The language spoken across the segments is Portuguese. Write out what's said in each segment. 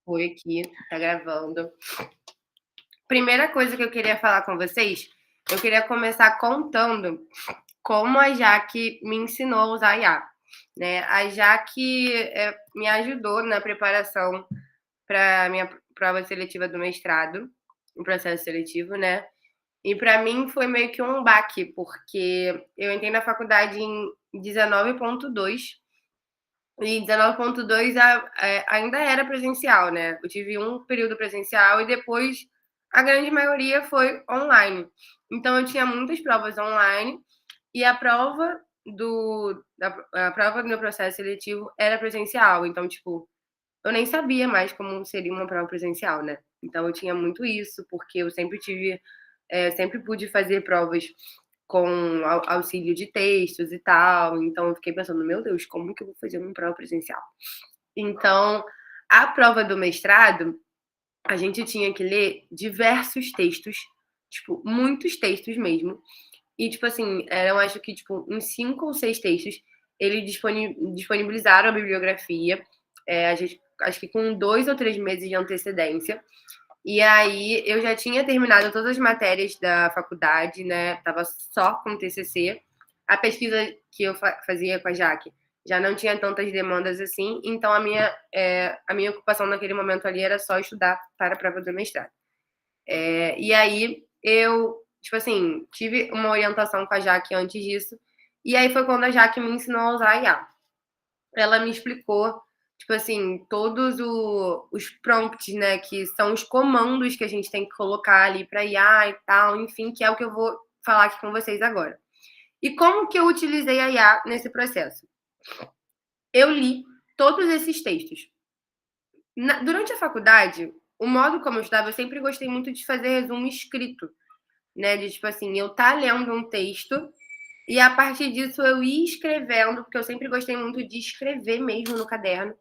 Foi aqui, tá gravando. Primeira coisa que eu queria falar com vocês, eu queria começar contando como a Jaque me ensinou a usar a IA, né? A Jaque me ajudou na preparação para minha prova seletiva do mestrado, o processo seletivo, né? E para mim foi meio que um baque, porque eu entrei na faculdade em 19.2 e 19.2 ainda era presencial, né? Eu tive um período presencial e depois a grande maioria foi online. Então eu tinha muitas provas online e a prova do meu processo seletivo era presencial. Então, tipo, eu nem sabia mais como seria uma prova presencial, né? Então eu tinha muito isso, porque eu sempre pude fazer provas com auxílio de textos e tal. Então eu fiquei pensando, meu Deus, como que eu vou fazer uma prova presencial? Então, a prova do mestrado, a gente tinha que ler diversos textos, tipo, muitos textos mesmo. E, tipo assim, eram acho que tipo, uns 5 ou 6 textos. Eles disponibilizaram a bibliografia, acho que com 2 ou 3 meses de antecedência. E aí eu já tinha terminado todas as matérias da faculdade, né? Tava só com o TCC. A pesquisa que eu fazia com a Jaque já não tinha tantas demandas assim, então a minha ocupação naquele momento ali era só estudar para a prova do mestrado. E aí eu, tipo assim, tive uma orientação com a Jaque antes disso, e aí foi quando a Jaque me ensinou a usar a IA. Ela me explicou, tipo assim, todos os prompts, né, que são os comandos que a gente tem que colocar ali para IA e tal, enfim, que é o que eu vou falar aqui com vocês agora. E como que eu utilizei a IA nesse processo? Eu li todos esses textos. Durante a faculdade, o modo como eu estudava, eu sempre gostei muito de fazer resumo escrito, né? De tipo assim, eu tá lendo um texto e a partir disso eu ia escrevendo, porque eu sempre gostei muito de escrever mesmo no caderno.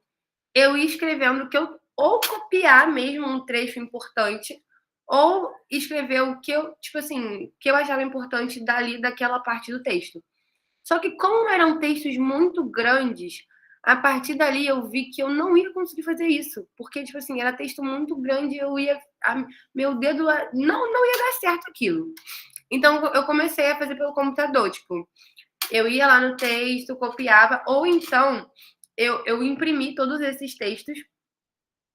Eu ia escrevendo que eu ou copiar mesmo um trecho importante ou escrever o que eu, tipo assim, que eu achava importante dali daquela parte do texto. Só que como eram textos muito grandes, a partir dali eu vi que eu não ia conseguir fazer isso, porque tipo assim, era texto muito grande, meu dedo não ia dar certo aquilo. Então eu comecei a fazer pelo computador, tipo, eu ia lá no texto, copiava, ou então eu imprimi todos esses textos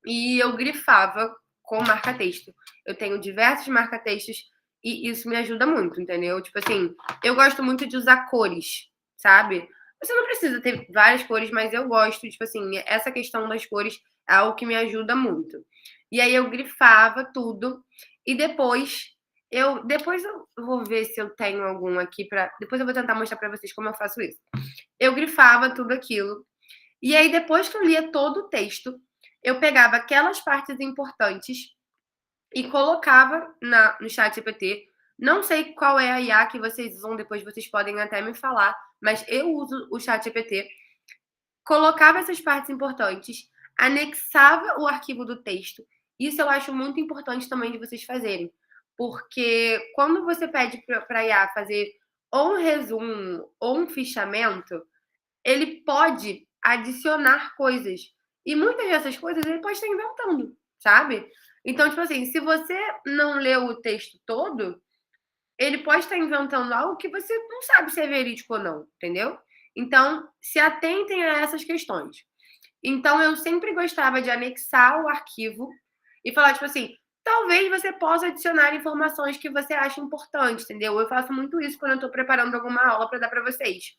e eu grifava com marca-texto. Eu tenho diversos marca-textos e isso me ajuda muito, entendeu? Tipo assim, eu gosto muito de usar cores, sabe? Você não precisa ter várias cores, mas eu gosto, tipo assim, essa questão das cores é algo que me ajuda muito. E aí eu grifava tudo e depois eu vou ver se eu tenho algum aqui para, depois eu vou tentar mostrar para vocês como eu faço isso. Eu grifava tudo aquilo e aí, depois que eu lia todo o texto, eu pegava aquelas partes importantes e colocava no chat GPT. Não sei qual é a IA que vocês usam, depois vocês podem até me falar, mas eu uso o chat GPT. Colocava essas partes importantes, anexava o arquivo do texto. Isso eu acho muito importante também de vocês fazerem, porque quando você pede para a IA fazer ou um resumo ou um fichamento, ele pode adicionar coisas. E muitas dessas coisas ele pode estar inventando, sabe? Então, tipo assim, se você não leu o texto todo, ele pode estar inventando algo que você não sabe se é verídico ou não, entendeu? Então, se atentem a essas questões. Então, eu sempre gostava de anexar o arquivo e falar, tipo assim, talvez você possa adicionar informações que você acha importantes, entendeu? Eu faço muito isso quando eu estou preparando alguma aula para dar para vocês.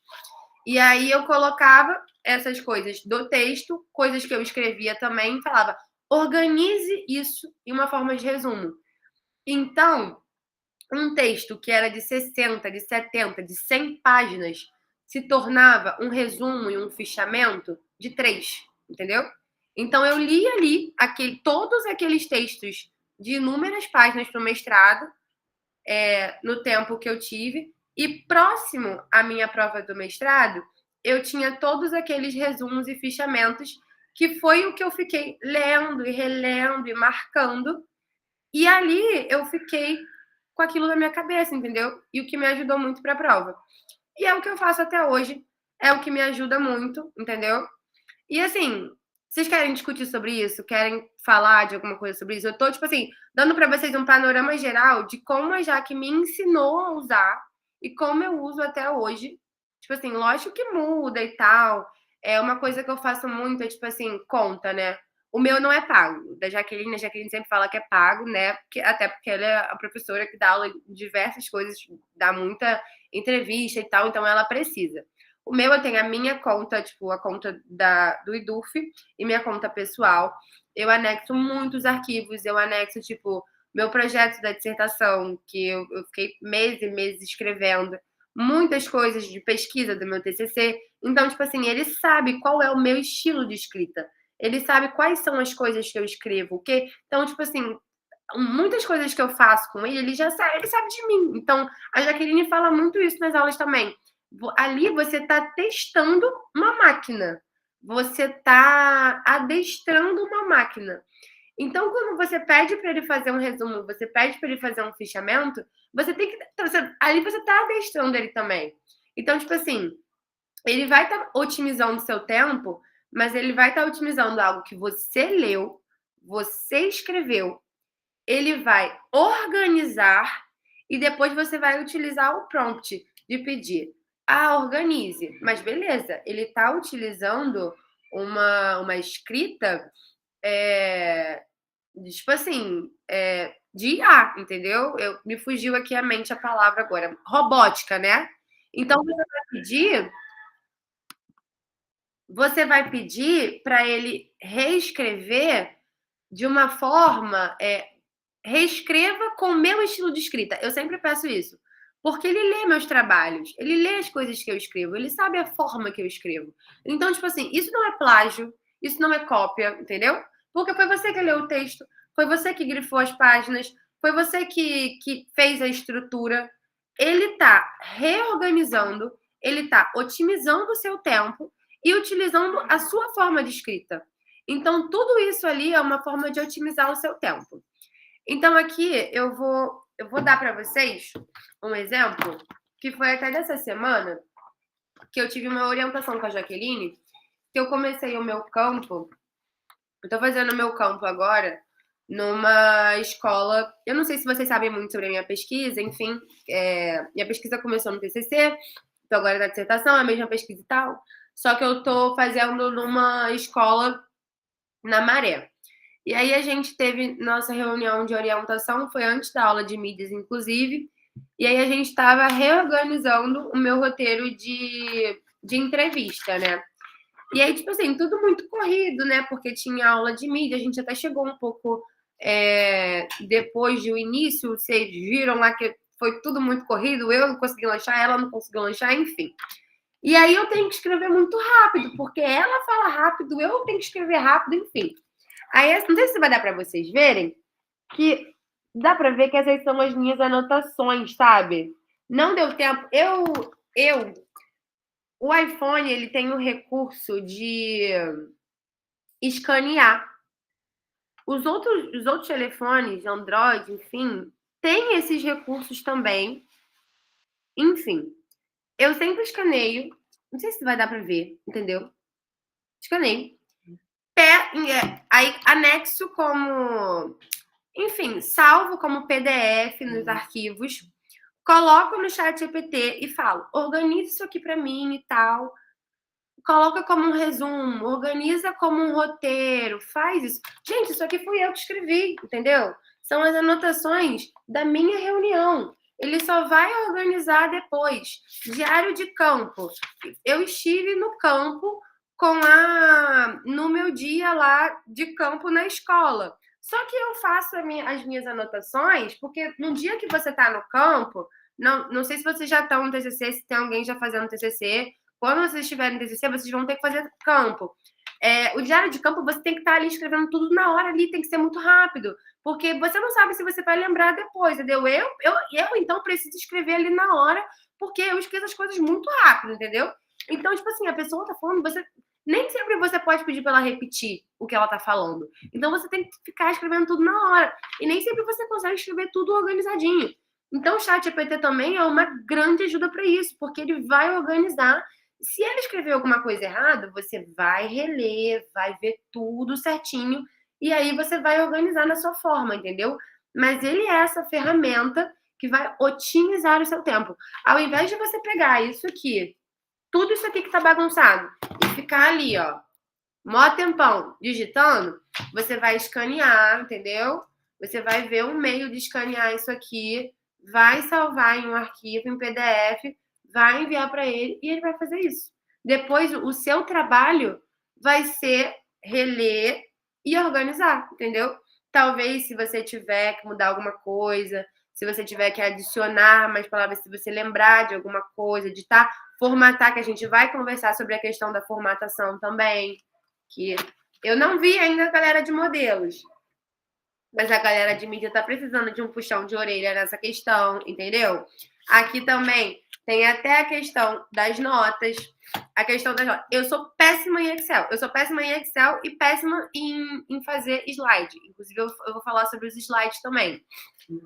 E aí eu colocava essas coisas do texto, coisas que eu escrevia também, e falava: organize isso em uma forma de resumo. Então, um texto que era de 60, de 70, de 100 páginas se tornava um resumo e um fichamento de 3, entendeu? Então eu li ali todos aqueles textos de inúmeras páginas para o mestrado, no tempo que eu tive, e próximo à minha prova do mestrado, eu tinha todos aqueles resumos e fichamentos, que foi o que eu fiquei lendo e relendo e marcando, e ali eu fiquei com aquilo na minha cabeça, entendeu? E o que me ajudou muito para a prova. E é o que eu faço até hoje, é o que me ajuda muito, entendeu? E assim, Vocês querem discutir sobre isso? Querem falar de alguma coisa sobre isso? Eu tô, tipo assim, dando para vocês um panorama geral de como a Jaque me ensinou a usar e como eu uso até hoje. Tipo assim, lógico que muda e tal. É uma coisa que eu faço muito, é tipo assim, conta, né? O meu não é pago. Da Jaqueline, a Jaqueline sempre fala que é pago, né? Até porque ela é a professora que dá aula em diversas coisas, dá muita entrevista e tal, então ela precisa. O meu eu tenho a minha conta, tipo, a conta do IDUF e minha conta pessoal. Eu anexo muitos arquivos, eu anexo, tipo, meu projeto da dissertação, que eu fiquei meses e meses escrevendo, muitas coisas de pesquisa do meu TCC. Então, tipo assim, ele sabe qual é o meu estilo de escrita. Ele sabe quais são as coisas que eu escrevo, o quê? Então, tipo assim, muitas coisas que eu faço com ele, ele sabe de mim. Então, a Jaqueline fala muito isso nas aulas também. Ali você está testando uma máquina. Você está adestrando uma máquina. Então, quando você pede para ele fazer um resumo, você pede para ele fazer um fichamento, você tem que. Ali você está adestrando ele também. Então, tipo assim, ele vai estar otimizando o seu tempo, mas ele vai estar otimizando algo que você leu, você escreveu, ele vai organizar e depois você vai utilizar o prompt de pedir. Ah, organize. Mas beleza, ele está utilizando uma escrita, tipo assim, de IA, entendeu? Me fugiu aqui a mente a palavra agora. Robótica, né? Então você vai pedir para ele reescrever de uma forma, reescreva com o meu estilo de escrita. Eu sempre peço isso. Porque ele lê meus trabalhos, ele lê as coisas que eu escrevo, ele sabe a forma que eu escrevo. Então, tipo assim, isso não é plágio, isso não é cópia, entendeu? Porque foi você que leu o texto, foi você que grifou as páginas, foi você que fez a estrutura. Ele tá reorganizando, ele tá otimizando o seu tempo e utilizando a sua forma de escrita. Então, tudo isso ali é uma forma de otimizar o seu tempo. Então, aqui eu vou dar para vocês um exemplo que foi até dessa semana que eu tive uma orientação com a Jaqueline, que eu comecei o meu campo. Eu estou fazendo o meu campo agora numa escola. Eu não sei se vocês sabem muito sobre a minha pesquisa, enfim, minha pesquisa começou no TCC, então agora na dissertação, é a mesma pesquisa e tal. Só que eu estou fazendo numa escola na Maré. E aí a gente teve nossa reunião de orientação, foi antes da aula de mídias, inclusive, e aí a gente estava reorganizando o meu roteiro de entrevista, né? E aí, tipo assim, tudo muito corrido, né? Porque tinha aula de mídia, a gente até chegou um pouco depois do início, vocês viram lá que foi tudo muito corrido, eu não consegui lanchar, ela não conseguiu lanchar, enfim. E aí eu tenho que escrever muito rápido, porque ela fala rápido, eu tenho que escrever rápido, enfim. Aí, não sei se vai dar para vocês verem, que dá para ver que essas são as minhas anotações, sabe? Não deu tempo. O iPhone, ele tem o recurso de escanear. Os outros telefones, Android, enfim, tem esses recursos também. Enfim, eu sempre escaneio. Não sei se vai dar para ver, entendeu? Escaneio. Aí anexo como, enfim, salvo como PDF nos arquivos, coloco no chat GPT e falo, organiza isso aqui para mim e tal, coloca como um resumo, organiza como um roteiro, faz isso. Gente, isso aqui fui eu que escrevi, entendeu? São as anotações da minha reunião. Ele só vai organizar depois. Diário de campo. Eu estive no campo no meu dia lá de campo na escola. Só que eu faço as minhas anotações, porque no dia que você está no campo, não sei se vocês já estão no TCC, se tem alguém já fazendo TCC, quando vocês estiverem no TCC, vocês vão ter que fazer campo. O diário de campo, você tem que estar ali escrevendo tudo na hora ali, tem que ser muito rápido, porque você não sabe se você vai lembrar depois, entendeu? Então, preciso escrever ali na hora, porque eu esqueço as coisas muito rápido, entendeu? Então, tipo assim, a pessoa tá falando, nem sempre você pode pedir para ela repetir o que ela tá falando. Então, você tem que ficar escrevendo tudo na hora. E nem sempre você consegue escrever tudo organizadinho. Então, o chat GPT também é uma grande ajuda para isso, porque ele vai organizar Se ele escreveu alguma coisa errada, você vai reler, vai ver tudo certinho, e aí você vai organizar na sua forma, entendeu? Mas ele é essa ferramenta que vai otimizar o seu tempo. Ao invés de você pegar isso aqui, tudo isso aqui que tá bagunçado, e ficar ali, ó, mó tempão digitando, você vai escanear, entendeu? Você vai ver um meio de escanear isso aqui, vai salvar em um arquivo, em PDF, vai enviar para ele e ele vai fazer isso. Depois, o seu trabalho vai ser reler e organizar, entendeu? Talvez, se você tiver que mudar alguma coisa, se você tiver que adicionar mais palavras, se você lembrar de alguma coisa, editar, formatar, que a gente vai conversar sobre a questão da formatação também, que eu não vi ainda a galera de modelos, mas a galera de mídia tá precisando de um puxão de orelha nessa questão, entendeu? Aqui também tem até a questão das notas. A questão das notas. Eu sou péssima em Excel. Eu sou péssima em Excel e péssima em fazer slide. Inclusive, eu vou falar sobre os slides também.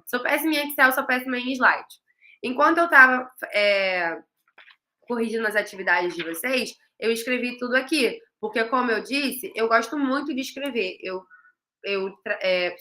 Sou péssima em Excel, sou péssima em slide. Enquanto eu tava corrigindo as atividades de vocês, eu escrevi tudo aqui. Porque, como eu disse, eu gosto muito de escrever. Eu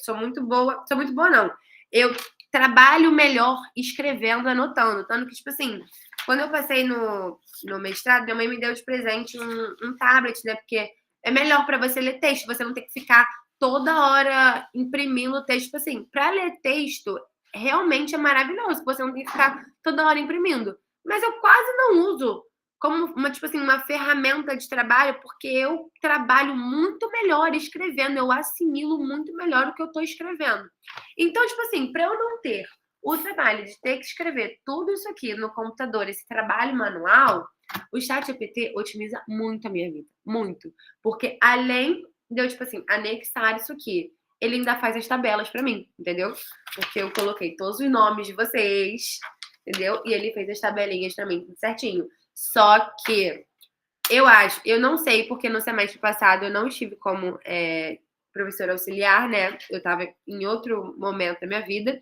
sou muito boa não. Eu trabalho melhor escrevendo, anotando. Tanto que, tipo assim, quando eu passei no mestrado, minha mãe me deu de presente um tablet, né? Porque é melhor para você ler texto, você não tem que ficar toda hora imprimindo texto. Tipo assim, para ler texto, realmente é maravilhoso, você não tem que ficar toda hora imprimindo. Mas eu quase não uso como tipo assim, uma ferramenta de trabalho, porque eu trabalho muito melhor escrevendo, eu assimilo muito melhor o que eu estou escrevendo. Então, tipo assim, para eu não ter o trabalho de ter que escrever tudo isso aqui no computador, esse trabalho manual, o ChatGPT otimiza muito a minha vida, muito. Porque além de eu, tipo assim, anexar isso aqui, ele ainda faz as tabelas para mim, entendeu? Porque eu coloquei todos os nomes de vocês, entendeu? E ele fez as tabelinhas para mim, tudo certinho. Só que eu não sei, porque no semestre passado eu não estive como professora auxiliar, né? Eu estava em outro momento da minha vida,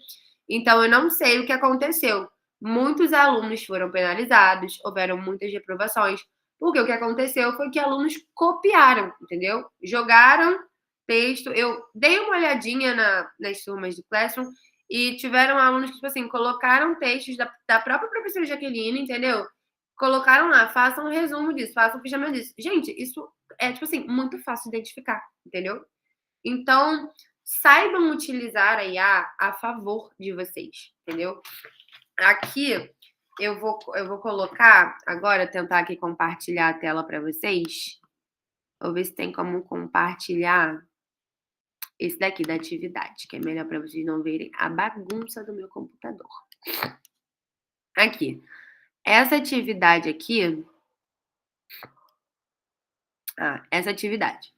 então eu não sei o que aconteceu. Muitos alunos foram penalizados, houveram muitas reprovações, porque o que aconteceu foi que alunos copiaram, entendeu? Jogaram texto. Eu dei uma olhadinha nas turmas do Classroom e tiveram alunos que, tipo assim, colocaram textos da própria professora Jaqueline, entendeu? Colocaram lá, façam um resumo disso, façam um fichamento disso. Gente, isso é, tipo assim, muito fácil de identificar, entendeu? Então, saibam utilizar a IA a favor de vocês, entendeu? Aqui, eu vou colocar, agora, tentar aqui compartilhar a tela para vocês. Vou ver se tem como compartilhar esse daqui da atividade, que é melhor para vocês não verem a bagunça do meu computador. Aqui. Essa atividade aqui. Essa atividade.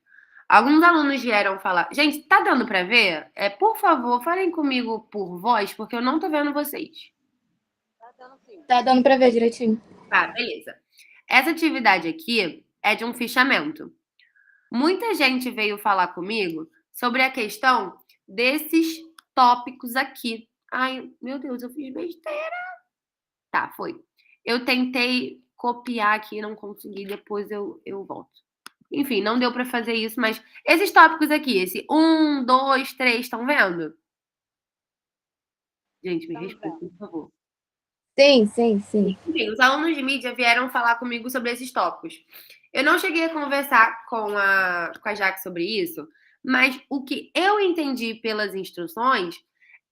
Alguns alunos vieram falar. Gente, tá dando para ver? Por favor, falem comigo por voz, porque eu não tô vendo vocês. Tá dando para ver direitinho. Tá, beleza. Essa atividade aqui é de um fichamento. Muita gente veio falar comigo sobre a questão desses tópicos aqui. Ai, meu Deus, eu fiz besteira. Tá, foi. Eu tentei copiar aqui, não consegui, depois eu volto. Enfim, não deu para fazer isso, mas esses tópicos aqui, esse 1, 2, 3, estão vendo? Gente, me responda, por favor. Sim, sim, sim. Enfim, os alunos de mídia vieram falar comigo sobre esses tópicos. Eu não cheguei a conversar com a Jaque sobre isso, mas o que eu entendi pelas instruções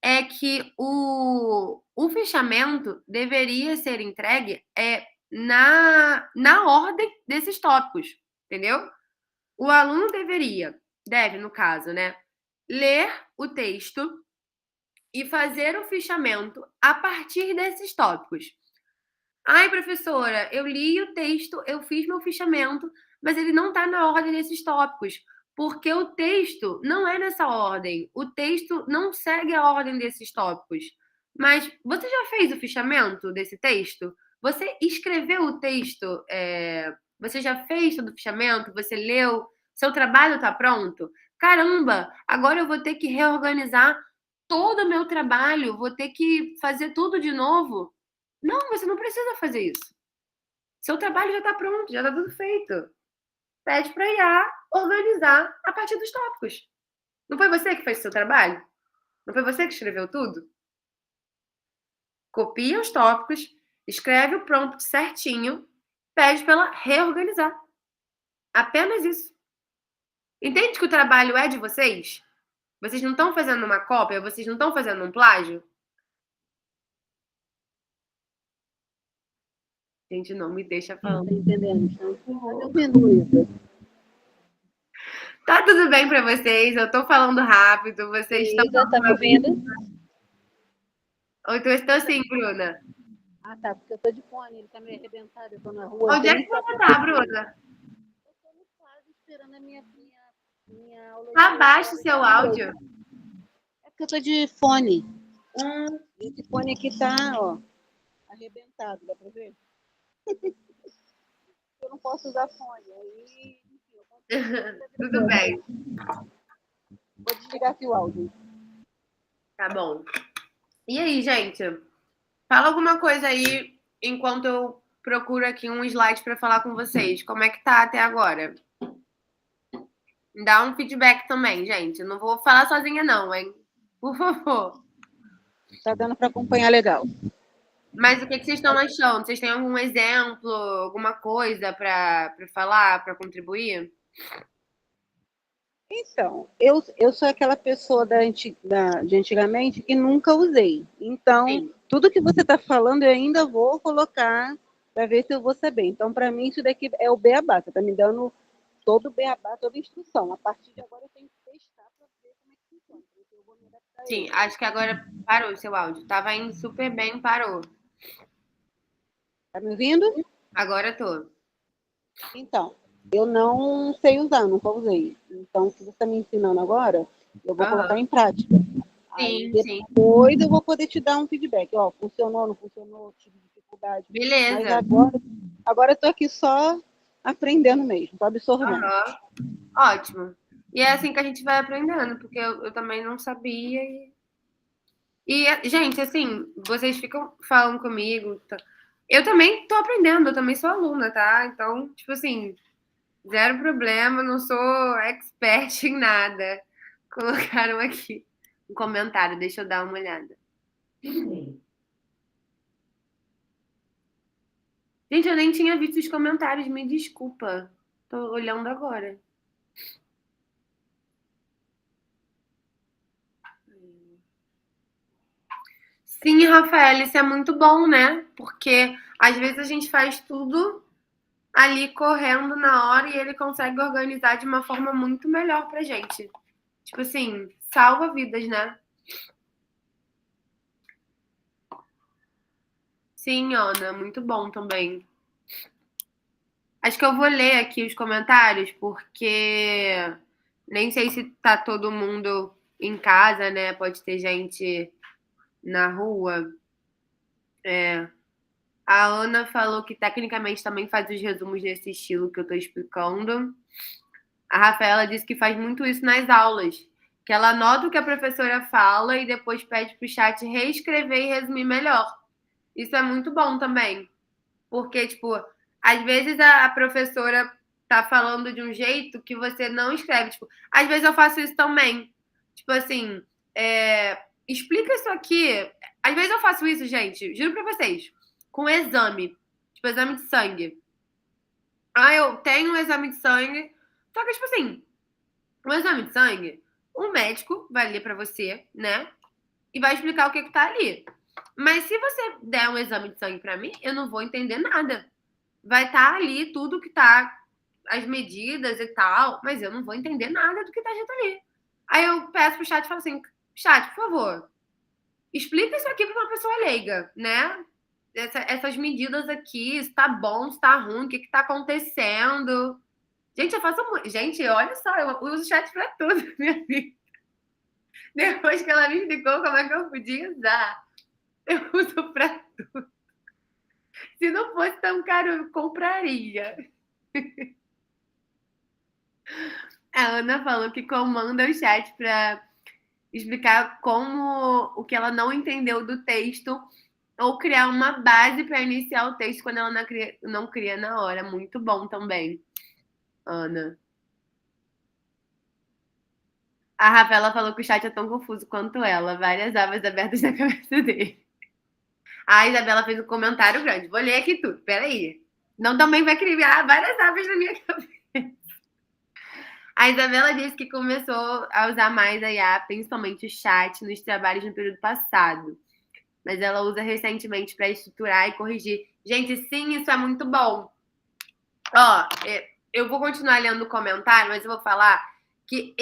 é que o fichamento deveria ser entregue na ordem desses tópicos, entendeu? O aluno deve, no caso, né, ler o texto e fazer o fichamento a partir desses tópicos. Ai, professora, eu li o texto, eu fiz meu fichamento, mas ele não está na ordem desses tópicos, porque o texto não é nessa ordem. O texto não segue a ordem desses tópicos. Mas você já fez o fichamento desse texto? Você escreveu o texto? Você já fez todo o fichamento? Você leu? Seu trabalho está pronto? Caramba, agora eu vou ter que reorganizar todo o meu trabalho, vou ter que fazer tudo de novo. Não, você não precisa fazer isso. Seu trabalho já está pronto, já está tudo feito. Pede para IA organizar a partir dos tópicos. Não foi você que fez o seu trabalho? Não foi você que escreveu tudo? Copia os tópicos, escreve o prompt certinho, pede para ela reorganizar. Apenas isso. Entende que o trabalho é de vocês? Vocês não estão fazendo uma cópia, vocês não estão fazendo um plágio? Gente, não me deixa falar. Não tá entendendo. Estão ouvindo isso. Tá tudo bem para vocês? Eu tô falando rápido, vocês estão... Isa, tá me ouvindo? Eu estou sim, Bruna. Ah, tá, porque eu tô de fone, ele tá meio arrebentado, eu tô na rua. Onde é que você tá, Bruna? Eu tô no quadro esperando a minha aula. Abaixa o seu áudio. É porque eu tô de fone. Esse fone aqui tá, ó, arrebentado, dá pra ver? Eu não posso usar fone, aí, enfim, eu posso... Tudo bem. Vou desligar aqui o áudio. Tá bom. E aí, gente? Fala alguma coisa aí enquanto eu procuro aqui um slide para falar com vocês. Como é que tá até agora? Dá um feedback também, gente. Não vou falar sozinha não, hein? Por favor. Tá dando para acompanhar legal. Mas o que vocês estão achando? Vocês têm algum exemplo, alguma coisa para falar, para contribuir? Então, eu sou aquela pessoa de antigamente que nunca usei. Então, Sim. tudo que você está falando, eu ainda vou colocar para ver se eu vou saber. Então, para mim, isso daqui é o beabá. Você está me dando todo o beabá, toda a instrução. A partir de agora, eu tenho que testar para ver como é que funciona. Porque eu vou me adaptar a Sim, ele. acho que agora parou o seu áudio. Tava indo super bem, parou. Tá me ouvindo? Agora tô. Então, eu não sei usar, nunca usei. Então, se você está me ensinando agora, eu vou colocar em prática. Aí Sim. depois eu vou poder te dar um feedback. Ó, funcionou, não funcionou, tive dificuldade. Beleza. Mas agora eu tô aqui só aprendendo mesmo, tô absorvendo. Ótimo. E é assim que a gente vai aprendendo, porque eu também não sabia. Gente, assim, vocês ficam falando comigo. Tá? Eu também tô aprendendo, eu também sou aluna, tá? Então, tipo assim, zero problema, não sou expert em nada. Colocaram aqui um comentário, deixa eu dar uma olhada. Gente, eu nem tinha visto os comentários, me desculpa. Tô olhando agora. Sim, Rafael, isso é muito bom, né? Porque às vezes a gente faz tudo ali correndo na hora e ele consegue organizar de uma forma muito melhor pra gente. Tipo assim, salva vidas, né? Sim, Ana, muito bom também. Acho que eu vou ler aqui os comentários, porque nem sei se tá todo mundo em casa, né? Pode ter gente na rua. A Ana falou que tecnicamente também faz os resumos nesse estilo que eu tô explicando. A Rafaela disse que faz muito isso nas aulas, que ela anota o que a professora fala e depois pede pro chat reescrever e resumir melhor. Isso é muito bom também, porque, tipo, às vezes a professora tá falando de um jeito que você não escreve. Tipo, às vezes eu faço isso também. Tipo assim, explica isso aqui. Às vezes eu faço isso, gente, juro pra vocês, com exame. Tipo, exame de sangue. Ah, eu tenho um exame de sangue. Só que, tipo assim, um exame de sangue, um médico vai ler pra você, né? E vai explicar o que tá ali. Mas se você der um exame de sangue pra mim, eu não vou entender nada. Vai estar ali tudo que tá, as medidas e tal, mas eu não vou entender nada do que tá escrito ali. Aí eu peço pro chat e falo assim, chat, por favor, explica isso aqui pra uma pessoa leiga, né? Essas medidas aqui, se tá bom, se tá ruim, o que que tá acontecendo. Gente, eu faço muito. Gente, olha só, eu uso chat pra tudo na minha vida. Depois que ela me explicou como é que eu podia usar, eu uso pra tudo. Se não fosse tão caro, eu compraria. A Ana falou que comanda o chat para explicar como o que ela não entendeu do texto Ou criar uma base para iniciar o texto quando ela não cria na hora. Muito bom também, Ana. A Rafaela falou que o chat é tão confuso quanto ela. Várias abas abertas na cabeça dele. A Isabela fez um comentário grande. Vou ler aqui tudo. Peraí. Não também vai criar várias abas na minha cabeça. A Isabela disse que começou a usar mais a IA, principalmente o chat, nos trabalhos no período passado. Mas ela usa recentemente para estruturar e corrigir. Gente, sim, isso é muito bom. Ó, eu vou continuar lendo o comentário, mas eu vou falar que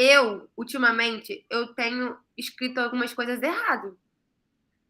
ultimamente, eu tenho escrito algumas coisas errado.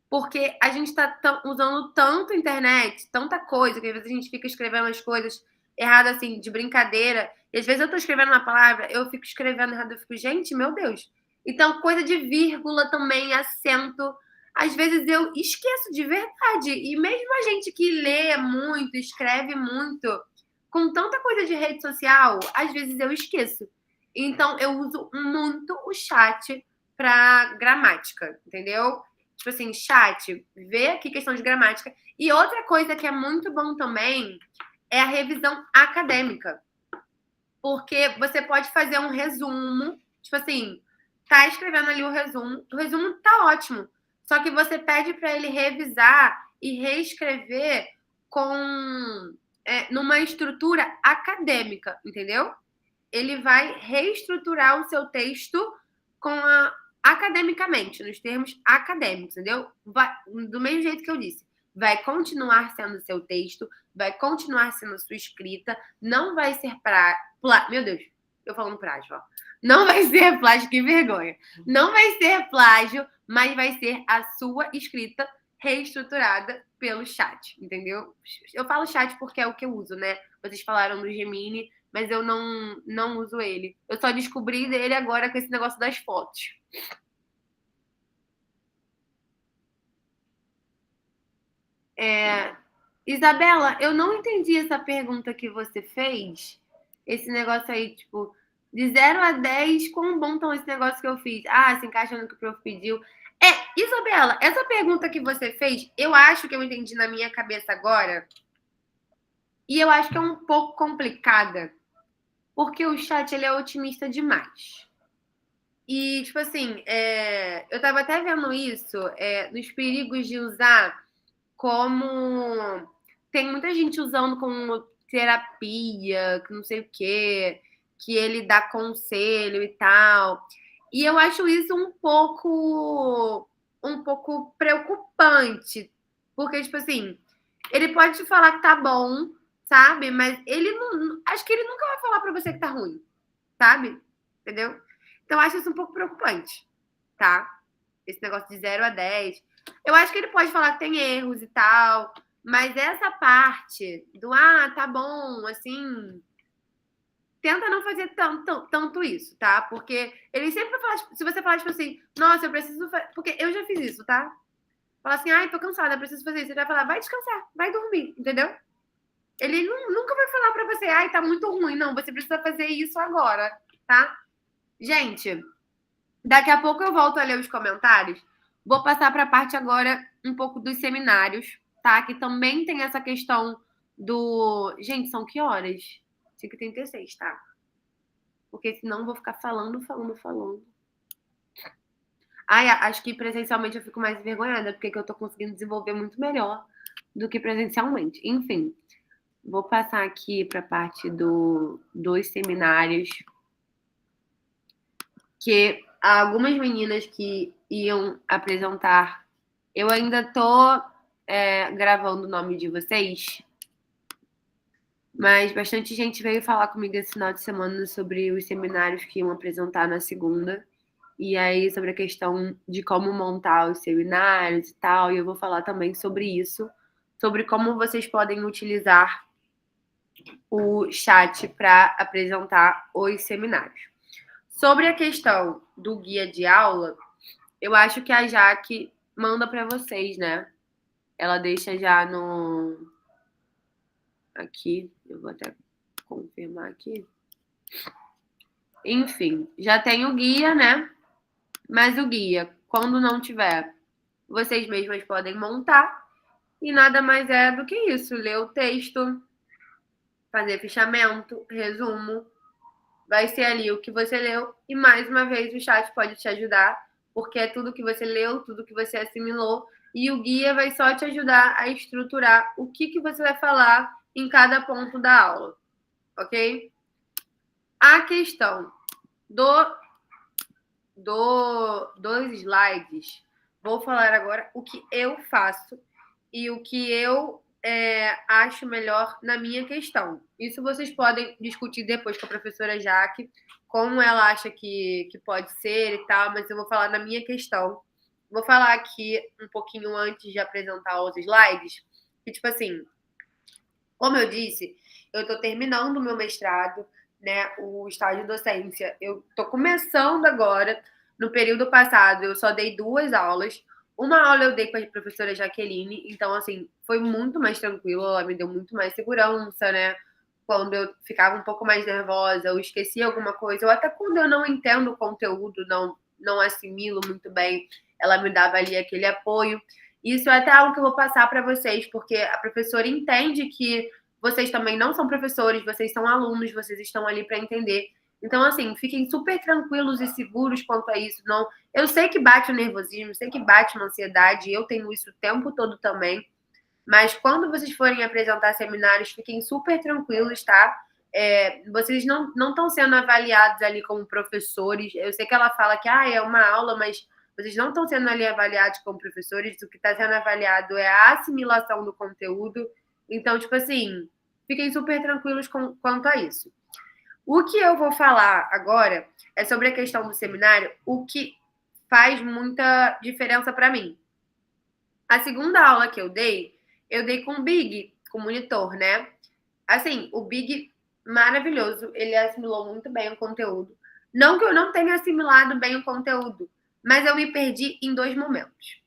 Porque a gente tá usando tanto internet, tanta coisa, que às vezes a gente fica escrevendo as coisas erradas, assim, de brincadeira. E às vezes eu tô escrevendo uma palavra, eu fico escrevendo errado, eu fico, gente, meu Deus. Então, coisa de vírgula também, acento. Às vezes eu esqueço de verdade. E mesmo a gente que lê muito, escreve muito, com tanta coisa de rede social, às vezes eu esqueço. Então, eu uso muito o chat para gramática, entendeu? Tipo assim, chat, vê aqui questão de gramática. E outra coisa que é muito bom também é a revisão acadêmica. Porque você pode fazer um resumo, tipo assim, tá escrevendo ali o resumo tá ótimo. Só que você pede para ele revisar e reescrever numa estrutura acadêmica, entendeu? Ele vai reestruturar o seu texto academicamente, nos termos acadêmicos, entendeu? Do mesmo jeito que eu disse, vai continuar sendo seu texto, vai continuar sendo sua escrita, não vai ser meu Deus, eu falando plágio, ó. Não vai ser plágio, que vergonha. Não vai ser plágio, mas vai ser a sua escrita reestruturada pelo chat, entendeu? Eu falo chat porque é o que eu uso, né? Vocês falaram do Gemini, mas eu não uso ele. Eu só descobri dele agora com esse negócio das fotos. Isabela, eu não entendi essa pergunta que você fez. Esse negócio aí, tipo, de 0 a 10, quão bom estão esse negócio que eu fiz? Ah, se encaixa no que o prof pediu. Isabela, essa pergunta que você fez, eu acho que eu entendi na minha cabeça agora. E eu acho que é um pouco complicada. Porque o chat, ele é otimista demais. E, tipo assim, eu tava até vendo isso, nos perigos de usar como... Tem muita gente usando como terapia, que não sei o quê, que ele dá conselho e tal. E eu acho isso um pouco preocupante. Porque, tipo assim, ele pode te falar que tá bom, sabe? Mas ele não... Acho que ele nunca vai falar pra você que tá ruim, sabe? Entendeu? Então, eu acho isso um pouco preocupante, tá? Esse negócio de 0 a 10. Eu acho que ele pode falar que tem erros e tal, mas essa parte do, tá bom, assim, tenta não fazer tanto isso, tá? Porque ele sempre vai falar, se você falar, tipo assim, nossa, eu preciso fazer, porque eu já fiz isso, tá? Falar assim, ai, tô cansada, eu preciso fazer isso. Ele vai falar, vai descansar, vai dormir, entendeu? Ele nunca vai falar pra você, ai, tá muito ruim. Não, você precisa fazer isso agora, tá? Gente, daqui a pouco eu volto a ler os comentários. Vou passar para a parte agora um pouco dos seminários, tá? Que também tem essa questão do... Gente, são que horas? 5h36, tá? Porque senão eu vou ficar falando. Ai, acho que presencialmente eu fico mais envergonhada, porque eu tô conseguindo desenvolver muito melhor do que presencialmente. Enfim, vou passar aqui para a parte dos seminários, que algumas meninas que iam apresentar, eu ainda tô gravando o nome de vocês, mas bastante gente veio falar comigo esse final de semana sobre os seminários que iam apresentar na segunda, e aí sobre a questão de como montar os seminários e tal, e eu vou falar também sobre isso, sobre como vocês podem utilizar o chat para apresentar os seminários. Sobre a questão do guia de aula, eu acho que a Jaque manda para vocês, né? Ela deixa já no... Aqui, eu vou até confirmar aqui. Enfim, já tem o guia, né? Mas o guia, quando não tiver, vocês mesmas podem montar. E nada mais é do que isso, ler o texto, fazer fichamento, resumo, vai ser ali o que você leu e mais uma vez o chat pode te ajudar, porque é tudo que você leu, tudo que você assimilou e o guia vai só te ajudar a estruturar o que você vai falar em cada ponto da aula, ok? A questão dos slides, vou falar agora o que eu faço e o que eu acho melhor na minha questão. Isso vocês podem discutir depois com a professora Jaque, como ela acha que pode ser e tal, mas eu vou falar na minha questão. Vou falar aqui um pouquinho antes de apresentar os slides, que, tipo assim, como eu disse, eu estou terminando o meu mestrado, né, o estágio de docência. Eu estou começando agora. No período passado, eu só dei 2 aulas. Uma aula eu dei com a professora Jaqueline, então, assim, foi muito mais tranquilo. Ela me deu muito mais segurança, né? Quando eu ficava um pouco mais nervosa, eu esquecia alguma coisa, ou até quando eu não entendo o conteúdo, não assimilo muito bem, ela me dava ali aquele apoio. Isso é até algo que eu vou passar para vocês, porque a professora entende que vocês também não são professores, vocês são alunos, vocês estão ali para entender. Então, assim, fiquem super tranquilos e seguros quanto a isso. Não, eu sei que bate o nervosismo, sei que bate uma ansiedade, eu tenho isso o tempo todo também. Mas quando vocês forem apresentar seminários, fiquem super tranquilos, tá? Vocês não estão sendo avaliados ali como professores. Eu sei que ela fala que é uma aula, mas vocês não estão sendo ali avaliados como professores. O que está sendo avaliado é a assimilação do conteúdo. Então, tipo assim, fiquem super tranquilos quanto a isso. O que eu vou falar agora é sobre a questão do seminário, o que faz muita diferença para mim. A segunda aula que eu dei com o Big, com o monitor, né? Assim, o Big, maravilhoso, ele assimilou muito bem o conteúdo. Não que eu não tenha assimilado bem o conteúdo, mas eu me perdi em 2 momentos.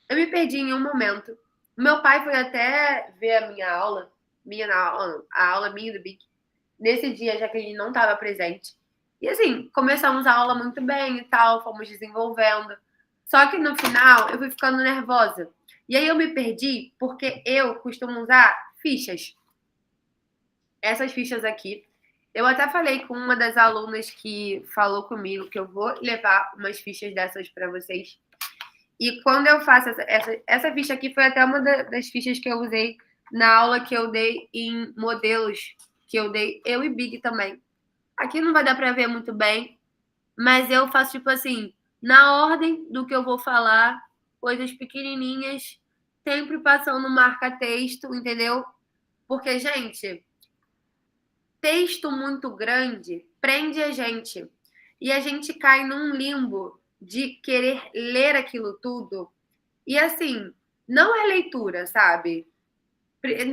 Eu me perdi em um momento. Meu pai foi até ver a minha aula, a aula minha do Big. Nesse dia, já que ele não estava presente. E assim, começamos a aula muito bem e tal, fomos desenvolvendo. Só que no final, eu fui ficando nervosa. E aí eu me perdi porque eu costumo usar fichas. Essas fichas aqui. Eu até falei com uma das alunas que falou comigo que eu vou levar umas fichas dessas para vocês. E quando eu faço essa ficha aqui foi até uma das fichas que eu usei na aula que eu dei em modelos, que eu dei eu e Big também. Aqui não vai dar para ver muito bem, mas eu faço tipo assim, na ordem do que eu vou falar, coisas pequenininhas, sempre passando marca-texto, entendeu? Porque, gente, texto muito grande prende a gente. E a gente cai num limbo de querer ler aquilo tudo. E assim, não é leitura, sabe?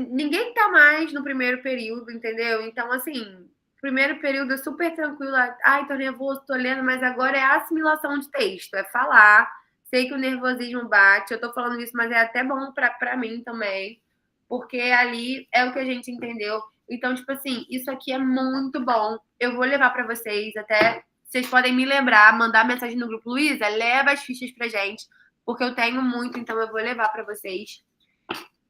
Ninguém tá mais no primeiro período, entendeu? Então, assim, primeiro período é super tranquilo. Ai, tô nervoso, tô lendo, mas agora é assimilação de texto, é falar. Sei que o nervosismo bate, eu tô falando isso, mas é até bom pra mim também, porque ali é o que a gente entendeu. Então, tipo assim, isso aqui é muito bom. Eu vou levar pra vocês, até vocês podem me lembrar, mandar mensagem no grupo. Luísa, leva as fichas pra gente, porque eu tenho muito, então eu vou levar pra vocês.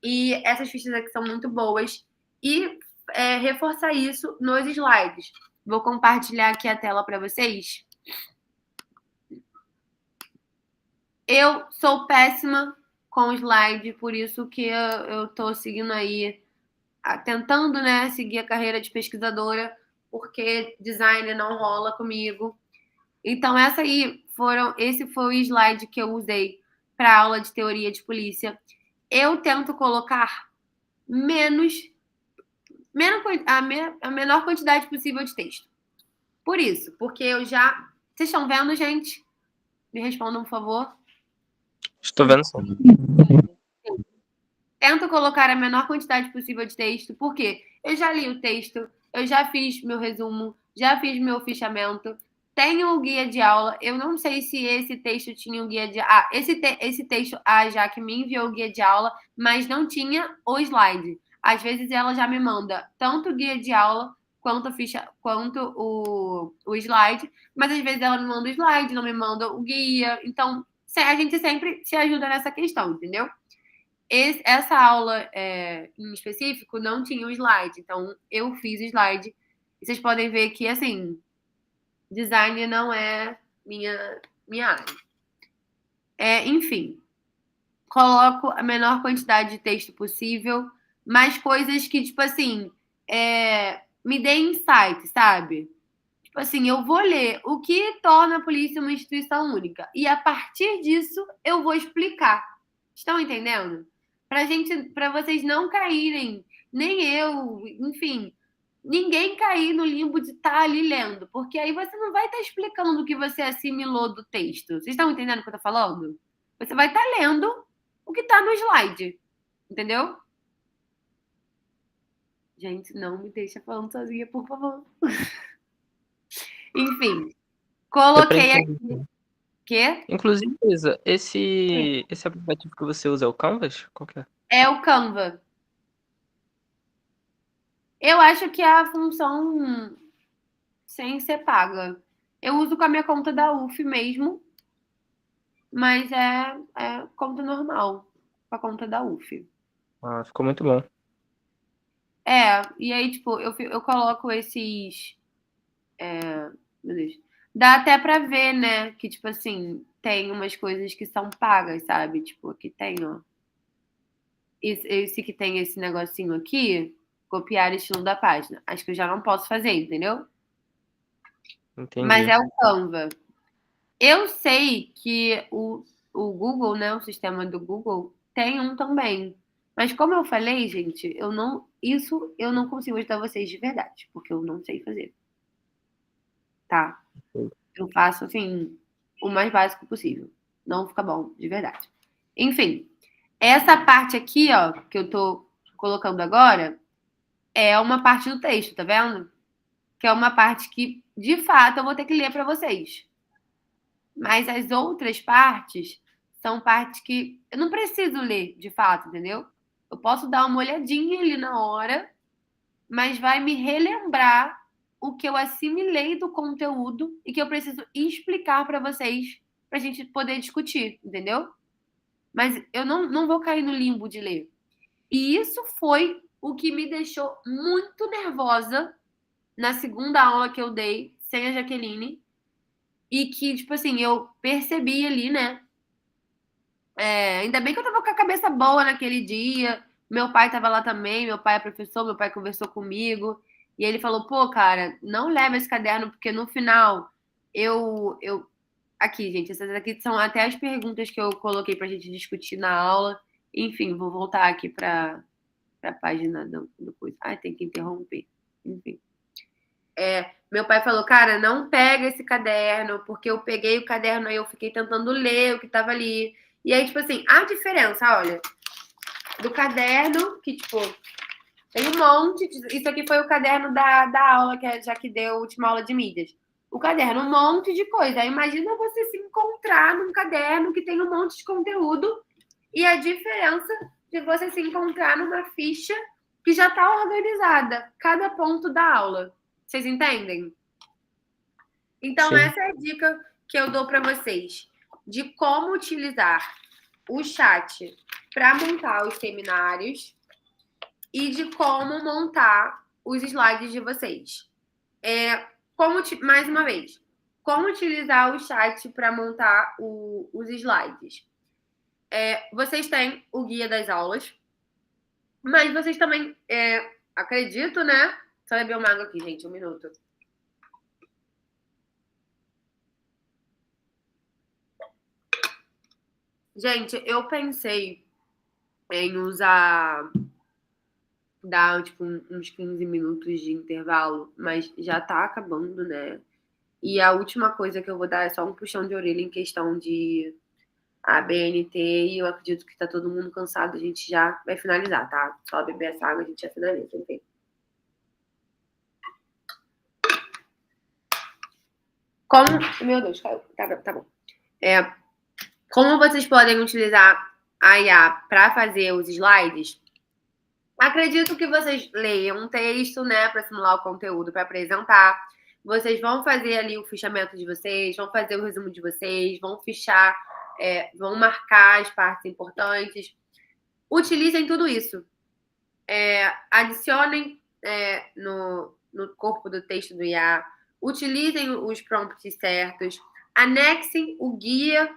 E essas fichas aqui são muito boas. E reforçar isso nos slides. Vou compartilhar aqui a tela para vocês. Eu sou péssima com slide, por isso que eu estou seguindo aí, tentando, né, seguir a carreira de pesquisadora, porque design não rola comigo. Então, esse foi o slide que eu usei para a aula de teoria de polícia. Eu tento colocar a menor quantidade possível de texto. Por isso, porque eu já... Vocês estão vendo, gente? Me respondam, por favor. Estou vendo só. Tento colocar a menor quantidade possível de texto, porque eu já li o texto, eu já fiz meu resumo, já fiz meu fichamento, tenho o guia de aula. Eu não sei se esse texto tinha o guia de... esse texto, a Jaque me enviou o guia de aula, mas não tinha o slide. Às vezes ela já me manda tanto o guia de aula quanto o slide, mas às vezes ela me manda o slide, não me manda o guia. Então, a gente sempre se ajuda nessa questão, entendeu? essa aula em específico não tinha o slide, então eu fiz o slide. E vocês podem ver que, assim, design não é minha área. Enfim, coloco a menor quantidade de texto possível, mas coisas que, tipo assim, me deem insight, sabe? Tipo assim, eu vou ler o que torna a polícia uma instituição única. E a partir disso, eu vou explicar. Estão entendendo? Para vocês não caírem, nem eu, enfim, ninguém cair no limbo de estar ali lendo. Porque aí você não vai estar explicando o que você assimilou do texto. Vocês estão entendendo o que eu estou falando? Você vai estar lendo o que está no slide. Entendeu? Gente, não me deixa falando sozinha, por favor. Enfim, coloquei aqui. Quê? Inclusive, Isa, esse aplicativo que você usa é o Canvas? Qual que é? É o Canva. Eu acho que é a função sem ser paga. Eu uso com a minha conta da UF mesmo, mas é conta normal, com a conta da UF. Ah, ficou muito bom. E aí, tipo, eu coloco esses. Meu Deus. Dá até pra ver, né? Que, tipo assim, tem umas coisas que são pagas, sabe? Tipo, aqui tem, ó. Esse que tem esse negocinho aqui, copiar estilo da página. Acho que eu já não posso fazer, entendeu? Mas Entendi. é o Canva. Eu sei que o Google, né, o sistema do Google, tem um também. Mas como eu falei, gente, isso eu não consigo ajudar vocês de verdade, porque eu não sei fazer. Tá? Eu faço, assim, o mais básico possível. Não fica bom, de verdade. Enfim, essa parte aqui, ó, que eu tô colocando agora, é uma parte do texto, tá vendo? Que é uma parte que, de fato, eu vou ter que ler para vocês. Mas as outras partes são partes que eu não preciso ler, de fato, entendeu? Eu posso dar uma olhadinha ali na hora, mas vai me relembrar o que eu assimilei do conteúdo e que eu preciso explicar para vocês para a gente poder discutir, entendeu? Mas eu não vou cair no limbo de ler. E isso foi o que me deixou muito nervosa na segunda aula que eu dei, sem a Jaqueline, e que, tipo assim, eu percebi ali, né? Ainda bem que eu tava com a cabeça boa naquele dia. Meu pai tava lá também, meu pai é professor, meu pai conversou comigo. E ele falou, pô, cara, não leva esse caderno, porque no final eu... Aqui, gente, essas aqui são até as perguntas que eu coloquei pra gente discutir na aula. Enfim, vou voltar aqui pra página do coisa. Ai, tem que interromper. Enfim. Meu pai falou, cara, não pega esse caderno, porque eu peguei o caderno aí eu fiquei tentando ler o que tava ali. E aí, tipo assim, a diferença, olha, do caderno, que, tipo, tem um monte. Isso aqui foi o caderno da aula, já que deu a última aula de mídias. O caderno, um monte de coisa. Aí imagina você se encontrar num caderno que tem um monte de conteúdo e a diferença de você se encontrar numa ficha que já está organizada, cada ponto da aula. Vocês entendem? Então, Sim. essa é a dica que eu dou para vocês de como utilizar o chat para montar os seminários e de como montar os slides de vocês. Mais uma vez, como utilizar o chat para montar os slides. Vocês têm o guia das aulas, mas vocês também, acredito, né? Só beber uma água aqui, gente, um minuto. Gente, eu pensei em dar tipo, uns 15 minutos de intervalo, mas já tá acabando, né? E a última coisa que eu vou dar é só um puxão de orelha em questão de ABNT, e eu acredito que tá todo mundo cansado, a gente já vai finalizar, tá? Só beber essa água, a gente já finaliza, ok? Meu Deus, caiu. Tá bom. Como vocês podem utilizar a IA para fazer os slides? Acredito que vocês leiam um texto, né, para simular o conteúdo, para apresentar. Vocês vão fazer ali o fichamento de vocês, vão fazer o resumo de vocês, vão fichar, vão marcar as partes importantes. utilizem tudo isso. Adicionem no corpo do texto do IA, utilizem os prompts certos, anexem o guia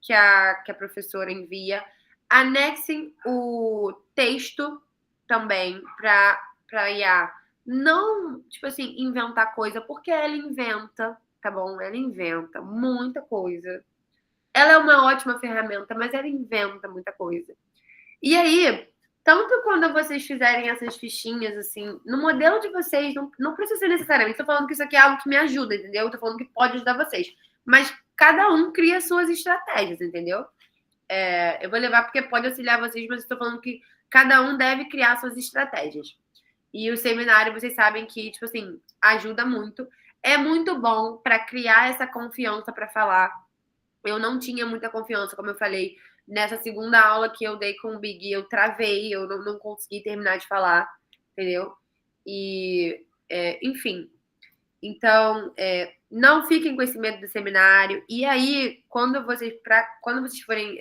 que a professora envia, anexem o texto também para IA. Não, tipo assim, inventar coisa, porque ela inventa, tá bom? Ela inventa muita coisa. Ela é uma ótima ferramenta, mas ela inventa muita coisa. E aí, tanto quando vocês fizerem essas fichinhas, assim, no modelo de vocês, não precisa ser necessariamente, tô falando que isso aqui é algo que me ajuda, entendeu? Tô falando que pode ajudar vocês. Mas cada um cria suas estratégias, entendeu? Eu vou levar porque pode auxiliar vocês, mas estou falando que cada um deve criar suas estratégias. E o seminário, vocês sabem que, tipo assim, ajuda muito. É muito bom para criar essa confiança para falar. Eu não tinha muita confiança, como eu falei, nessa segunda aula que eu dei com o Big, eu travei, eu não consegui terminar de falar, entendeu? E, enfim. Então, não fiquem com esse medo do seminário. E aí, quando vocês forem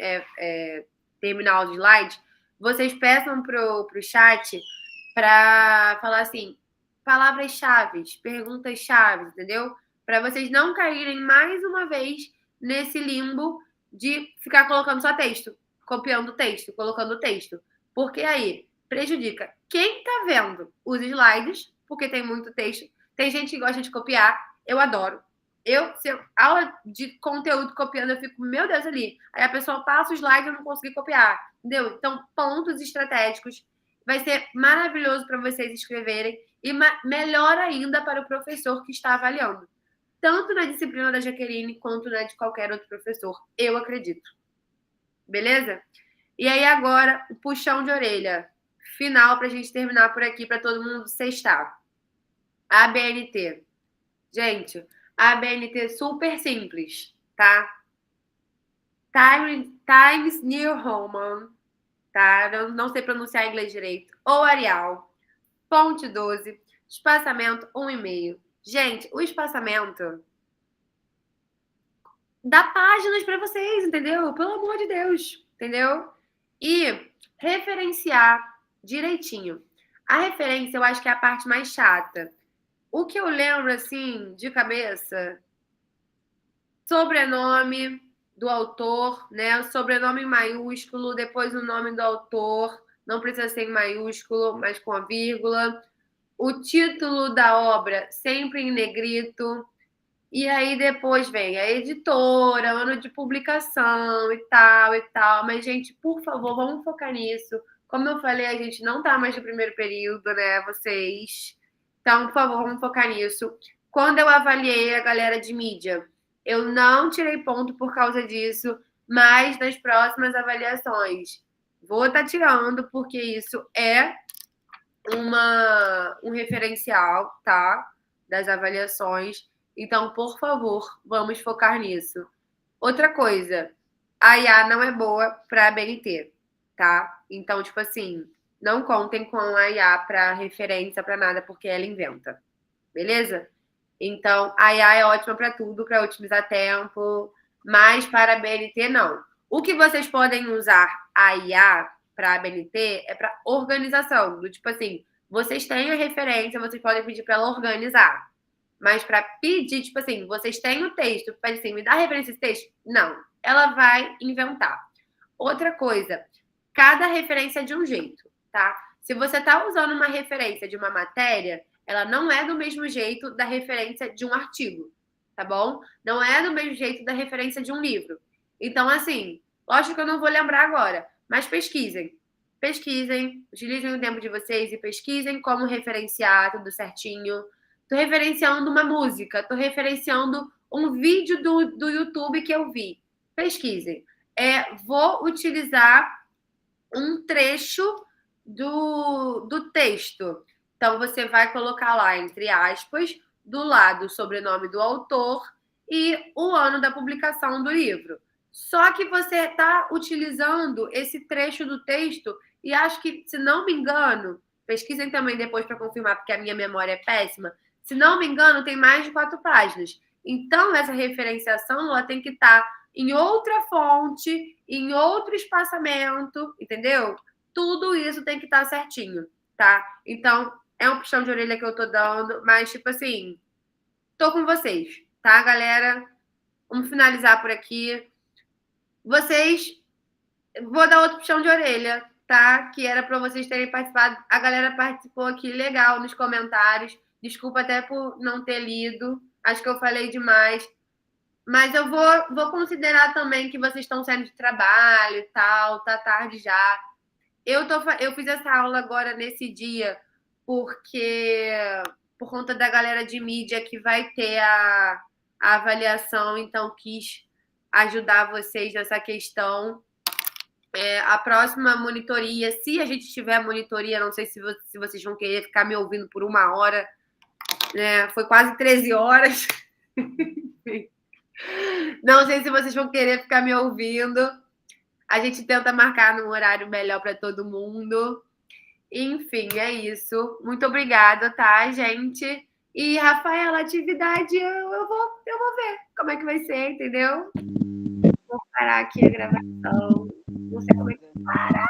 terminar o slide, vocês peçam pro chat para falar assim, palavras-chave, perguntas-chave, entendeu? Para vocês não caírem mais uma vez nesse limbo de ficar colocando só texto, copiando texto, colocando texto. Porque aí prejudica quem tá vendo os slides, porque tem muito texto. Tem gente que gosta de copiar, eu adoro. Aula de conteúdo copiando, eu fico, meu Deus, ali. Aí a pessoa passa o slide e eu não consegui copiar, entendeu? Então, pontos estratégicos. Vai ser maravilhoso para vocês escreverem e melhor ainda para o professor que está avaliando. Tanto na disciplina da Jaqueline quanto na de qualquer outro professor, eu acredito. Beleza? E aí agora, o puxão de orelha final para a gente terminar por aqui, para todo mundo sextar. ABNT. Gente, a ABNT super simples, tá? Times New Roman, tá? Eu não sei pronunciar inglês direito. Ou Arial. Fonte 12. Espaçamento 1,5. Gente, o espaçamento dá páginas para vocês, entendeu? Pelo amor de Deus, entendeu? E referenciar direitinho. A referência eu acho que é a parte mais chata. O que eu lembro, assim, de cabeça, sobrenome do autor, né? O sobrenome em maiúsculo, depois o nome do autor, não precisa ser em maiúsculo, mas com a vírgula. O título da obra sempre em negrito. E aí depois vem a editora, ano de publicação e tal. Mas, gente, por favor, vamos focar nisso. Como eu falei, a gente não tá mais no primeiro período, né? Vocês. Então, por favor, vamos focar nisso. Quando eu avaliei a galera de mídia, eu não tirei ponto por causa disso, mas nas próximas avaliações vou estar tirando, porque isso é um referencial, tá? Das avaliações. Então, por favor, vamos focar nisso. Outra coisa, a IA não é boa para BNT, tá? Então, tipo assim, não contem com a IA para referência, para nada, porque ela inventa. Beleza? Então, a IA é ótima para tudo, para otimizar tempo, mas para a BNT, não. O que vocês podem usar a IA para a BNT é para organização. Do tipo assim, vocês têm a referência, vocês podem pedir para ela organizar. Mas para pedir, tipo assim, vocês têm o texto, pede assim, me dá a referência desse texto? Não. Ela vai inventar. Outra coisa, cada referência é de um jeito, tá? Se você está usando uma referência de uma matéria, ela não é do mesmo jeito da referência de um artigo, tá bom? Não é do mesmo jeito da referência de um livro. Então, assim, lógico que eu não vou lembrar agora, mas pesquisem. Pesquisem, utilizem o tempo de vocês e pesquisem como referenciar tudo certinho. Tô referenciando uma música, tô referenciando um vídeo do YouTube que eu vi. Pesquisem. Vou utilizar um trecho do texto. Então, você vai colocar lá, entre aspas, do lado o sobrenome do autor e o ano da publicação do livro. Só que você está utilizando esse trecho do texto e acho que, se não me engano, pesquisem também depois para confirmar, porque a minha memória é péssima, se não me engano, tem mais de 4 páginas. Então, essa referenciação ela tem que estar em outra fonte, em outro espaçamento, entendeu? Tudo isso tem que estar certinho, tá? Então, é um puxão de orelha que eu tô dando, mas, tipo assim, tô com vocês, tá, galera? Vamos finalizar por aqui. Vocês... Vou dar outro puxão de orelha, tá? Que era para vocês terem participado. A galera participou aqui legal nos comentários. Desculpa até por não ter lido. Acho que eu falei demais. Mas eu vou considerar também que vocês estão saindo de trabalho e tal, tá tarde já. Eu fiz essa aula agora nesse dia porque por conta da galera de mídia que vai ter a avaliação, então quis ajudar vocês nessa questão. A próxima monitoria, se a gente tiver monitoria, não sei se vocês vão querer ficar me ouvindo por 1 hora, né? Foi quase 13 horas. Não sei se vocês vão querer ficar me ouvindo. A gente tenta marcar num horário melhor para todo mundo. Enfim, é isso. Muito obrigada, tá, gente? E, Rafaela, atividade, eu vou ver como é que vai ser, entendeu? Vou parar aqui a gravação. Não sei como é que para.